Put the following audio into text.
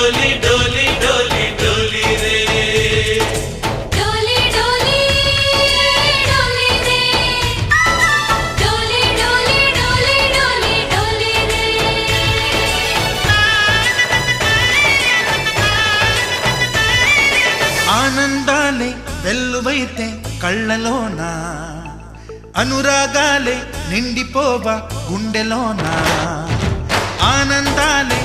डोली डोली डोली डोली रे डोली डोली डोली रे डोली डोली डोली डोली डोली रे ఆనందాలే వెల్లువైతే కళ్ళలోన అనురాగాలే నిండిపోవా గుండెలోన ఆనందాలే